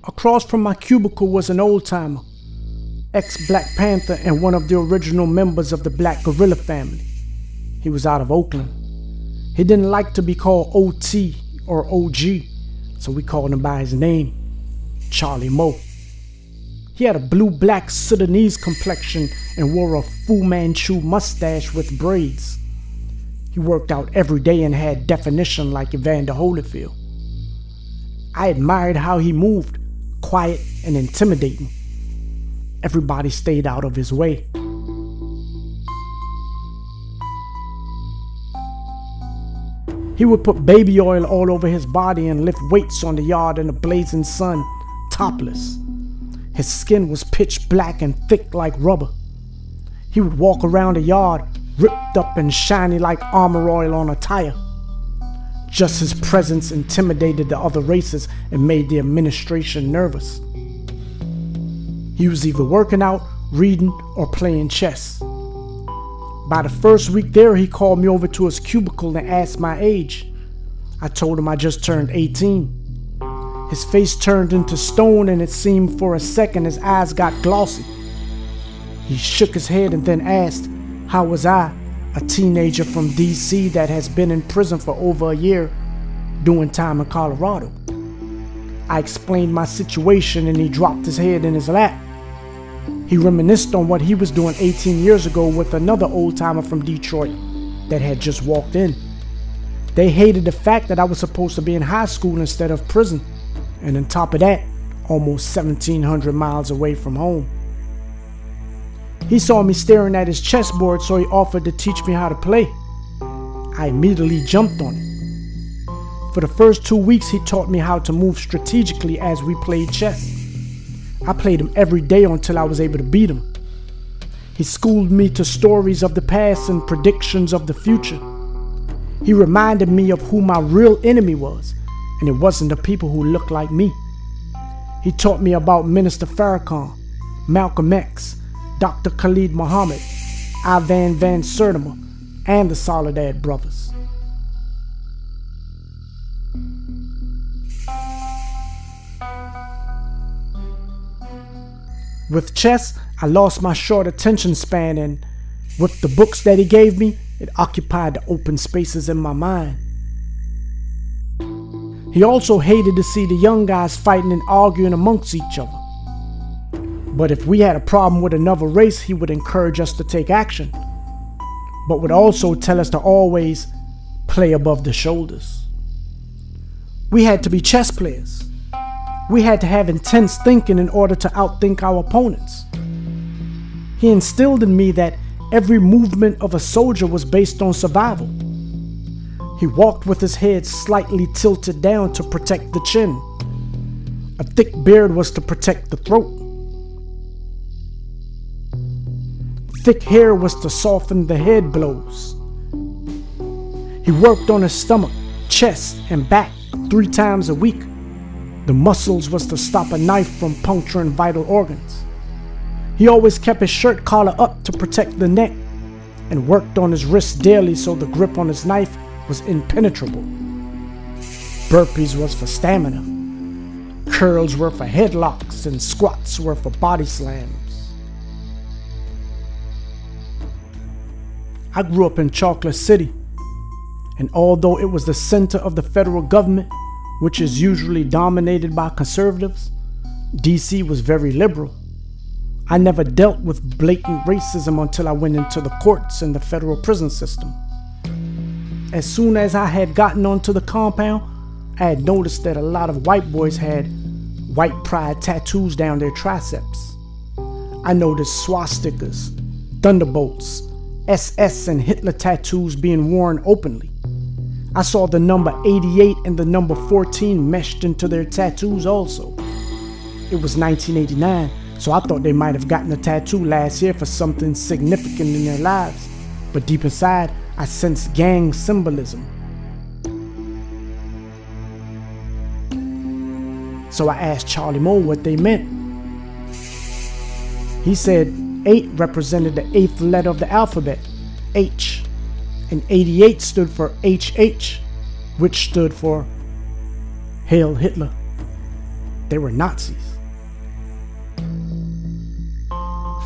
Across from my cubicle was an old-timer, ex-Black Panther and one of the original members of the Black Gorilla family. He was out of Oakland. He didn't like to be called OT or OG, so we called him by his name, Charlie Mo. He had a blue-black Sudanese complexion and wore a Fu Manchu mustache with braids. He worked out every day and had definition like Evander Holyfield. I admired how he moved, quiet and intimidating. Everybody stayed out of his way. He would put baby oil all over his body and lift weights on the yard in the blazing sun, topless. His skin was pitch black and thick like rubber. He would walk around the yard, ripped up and shiny like armor oil on a tire. Just his presence intimidated the other races and made the administration nervous. He was either working out, reading, or playing chess. By the first week there, he called me over to his cubicle and asked my age. I told him I just turned 18. His face turned into stone, and it seemed for a second his eyes got glossy. He shook his head and then asked, how was I, a teenager from DC that has been in prison for over a year, doing time in Colorado? I explained my situation and he dropped his head in his lap. He reminisced on what he was doing 18 years ago with another old-timer from Detroit that had just walked in. They hated the fact that I was supposed to be in high school instead of prison, and on top of that, almost 1,700 miles away from home. He saw me staring at his chessboard, so he offered to teach me how to play. I immediately jumped on it. For the first 2 weeks, he taught me how to move strategically as we played chess. I played him every day until I was able to beat him. He schooled me to stories of the past and predictions of the future. He reminded me of who my real enemy was, and it wasn't the people who looked like me. He taught me about Minister Farrakhan, Malcolm X, Dr. Khalid Muhammad, Ivan Van Sertima, and the Soledad Brothers. With chess, I lost my short attention span, and with the books that he gave me, it occupied the open spaces in my mind. He also hated to see the young guys fighting and arguing amongst each other. But if we had a problem with another race, he would encourage us to take action, but would also tell us to always play above the shoulders. We had to be chess players. We had to have intense thinking in order to outthink our opponents. He instilled in me that every movement of a soldier was based on survival. He walked with his head slightly tilted down to protect the chin. A thick beard was to protect the throat. Thick hair was to soften the head blows. He worked on his stomach, chest, and back 3 times a week. The muscles was to stop a knife from puncturing vital organs. He always kept his shirt collar up to protect the neck and worked on his wrists daily so the grip on his knife was impenetrable. Burpees was for stamina. Curls were for headlocks and squats were for body slams. I grew up in Chocolate City, and although it was the center of the federal government, which is usually dominated by conservatives, DC was very liberal. I never dealt with blatant racism until I went into the courts and the federal prison system. As soon as I had gotten onto the compound, I had noticed that a lot of white boys had white pride tattoos down their triceps. I noticed swastikas, thunderbolts, SS and Hitler tattoos being worn openly. I saw the number 88 and the number 14 meshed into their tattoos also. It was 1989, so I thought they might have gotten a tattoo last year for something significant in their lives. But deep inside, I sensed gang symbolism. So I asked Charlie Mo what they meant. He said 8 represented the 8th letter of the alphabet, H, and 88 stood for HH, which stood for Hail Hitler. They were Nazis.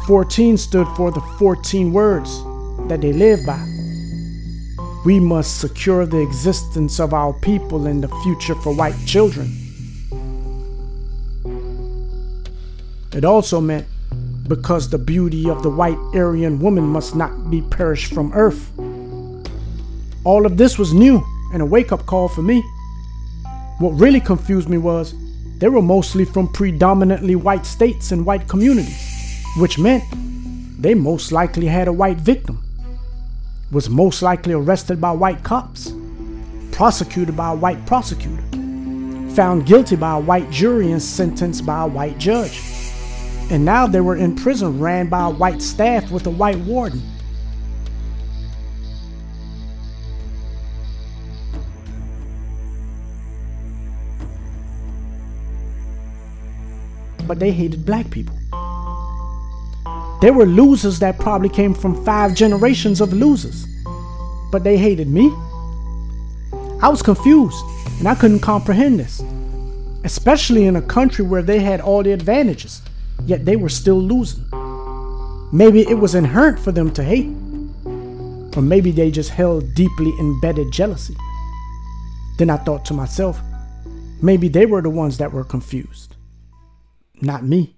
14 stood for the 14 words that they lived by. We must secure the existence of our people and the future for white children. It also meant because the beauty of the white Aryan woman must not be perished from earth. All of this was new and a wake-up call for me. What really confused me was they were mostly from predominantly white states and white communities, which meant they most likely had a white victim, was most likely arrested by white cops, prosecuted by a white prosecutor, found guilty by a white jury and sentenced by a white judge. And now they were in prison ran by a white staff with a white warden. But they hated black people. They were losers that probably came from 5 generations of losers. But they hated me. I was confused and I couldn't comprehend this, especially in a country where they had all the advantages, yet they were still losing. Maybe it was inherent for them to hate, or maybe they just held deeply embedded jealousy. Then I thought to myself, maybe they were the ones that were confused, not me.